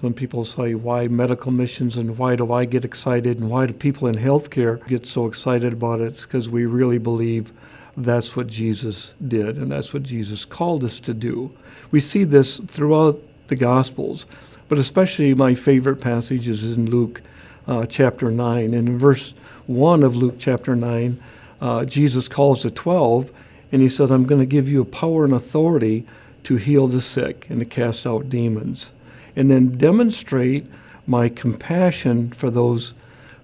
Some people say, why medical missions and why do I get excited and why do people in healthcare get so excited about it? It's because we really believe that's what Jesus did and that's what Jesus called us to do. We see this throughout the Gospels, but especially my favorite passage is in Luke chapter 9. And in verse 1 of Luke chapter 9, Jesus calls the 12 and he said, I'm going to give you a power and authority to heal the sick and to cast out demons. And then demonstrate my compassion for those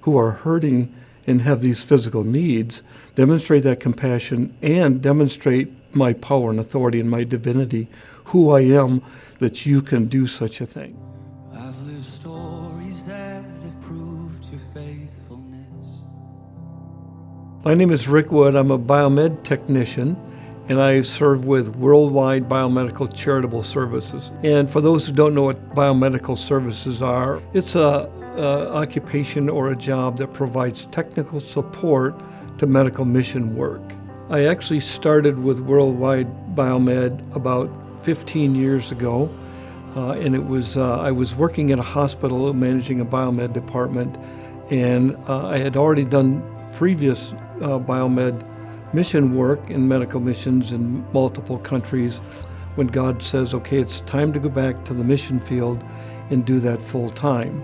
who are hurting and have these physical needs. Demonstrate that compassion and demonstrate my power and authority and my divinity, who I am, that you can do such a thing. I've lived stories that have proved your faithfulness. My name is Rick Wood. I'm a Biomed technician, and I serve with Worldwide Biomedical Charitable Services. And for those who don't know what biomedical services are, it's a occupation or a job that provides technical support to medical mission work. I actually started with Worldwide Biomed about 15 years ago, and it was I was working at a hospital managing a biomed department, and I had already done previous biomed mission work in medical missions in multiple countries when God says, okay, it's time to go back to the mission field and do that full time.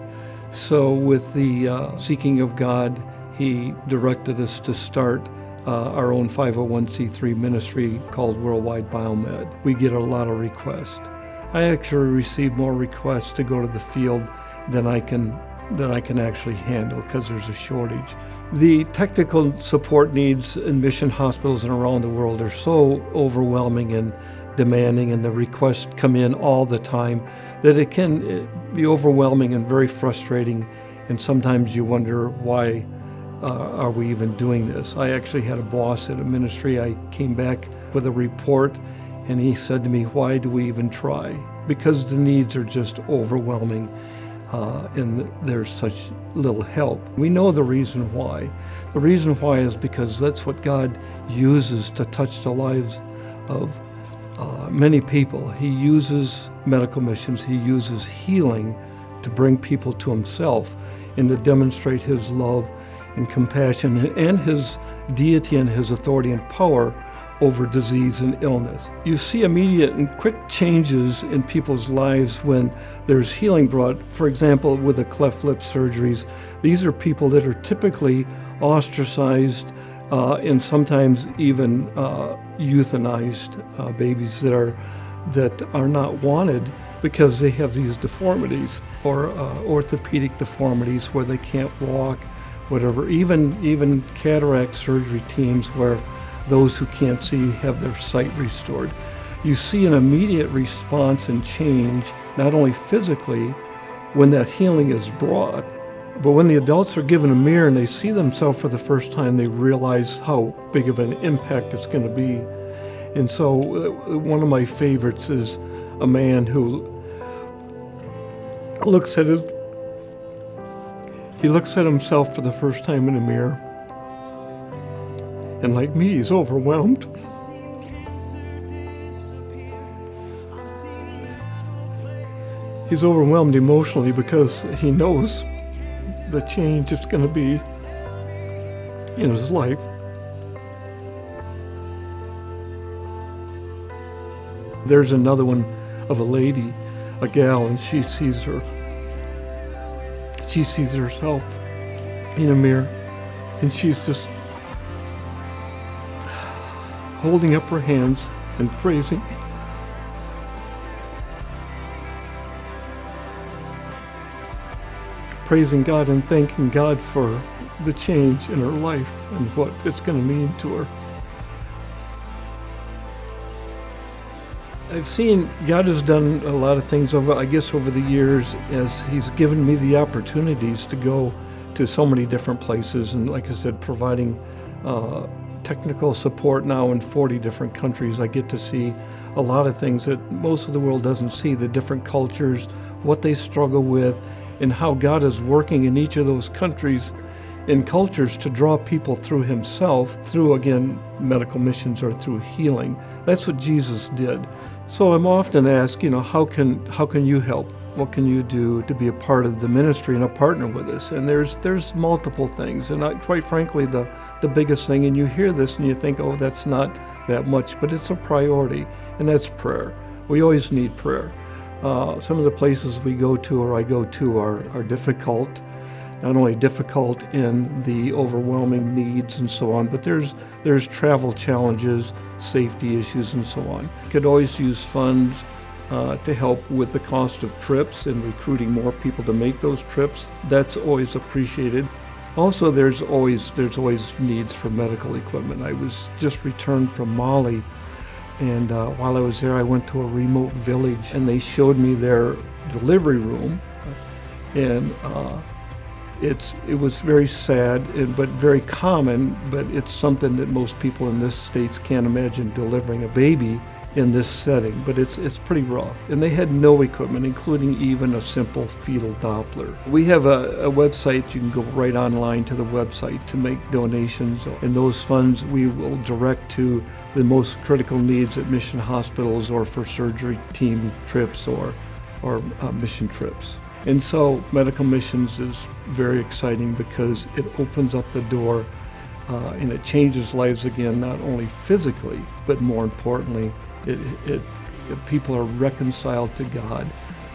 So with the seeking of God, he directed us to start our own 501c3 ministry called Worldwide Biomed. We get a lot of requests. I actually receive more requests to go to the field than I can actually handle because there's a shortage. The technical support needs in mission hospitals and around the world are so overwhelming and demanding, and the requests come in all the time that it can be overwhelming and very frustrating, and sometimes you wonder why are we even doing this? I actually had a boss at a ministry. I came back with a report and he said to me, why do we even try? Because the needs are just overwhelming. And there's such little help. We know the reason why. The reason why is because that's what God uses to touch the lives of many people. He uses medical missions. He uses healing to bring people to himself and to demonstrate his love and compassion and his deity and his authority and power over disease and illness. You see immediate and quick changes in people's lives when there's healing brought. For example, with the cleft lip surgeries, these are people that are typically ostracized and sometimes even euthanized, babies that are not wanted because they have these deformities or orthopedic deformities where they can't walk, whatever. Even cataract surgery teams where those who can't see have their sight restored. You see an immediate response and change, not only physically when that healing is brought, but when the adults are given a mirror and they see themselves for the first time, they realize how big of an impact it's going to be. And so one of my favorites is a man who looks at himself for the first time in a mirror. And like me, he's overwhelmed. He's overwhelmed emotionally because he knows the change is going to be in his life. There's another one of a lady, a gal, and she sees herself in a mirror, and she's just holding up her hands and praising God and thanking God for the change in her life and what it's going to mean to her. I've seen God has done a lot of things over the years as he's given me the opportunities to go to so many different places, and like I said, providing technical support now in 40 different countries. I get to see a lot of things that most of the world doesn't see, the different cultures, what they struggle with, and how God is working in each of those countries and cultures to draw people through himself, through, again, medical missions or through healing. That's what Jesus did. So I'm often asked, how can you help? what can you do to be a part of the ministry and a partner with us? And there's multiple things. And quite frankly, the biggest thing, and you hear this and you think, oh, that's not that much, but it's a priority, and that's prayer. We always need prayer. Some of the places we go to or I go to are difficult, not only difficult in the overwhelming needs and so on, but there's travel challenges, safety issues, and so on. Could always use funds to help with the cost of trips and recruiting more people to make those trips. That's always appreciated. Also, there's always needs for medical equipment. I was just returned from Mali, and while I was there, I went to a remote village, and they showed me their delivery room, and it was very sad, but very common, but it's something that most people in this States can't imagine, delivering a baby in this setting, but it's pretty rough. And they had no equipment, including even a simple fetal Doppler. We have a website. You can go right online to the website to make donations, and those funds we will direct to the most critical needs at mission hospitals or for surgery team trips or mission trips. And so medical missions is very exciting because it opens up the door and it changes lives again, not only physically, but more importantly, people are reconciled to God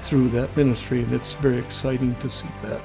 through that ministry, and it's very exciting to see that.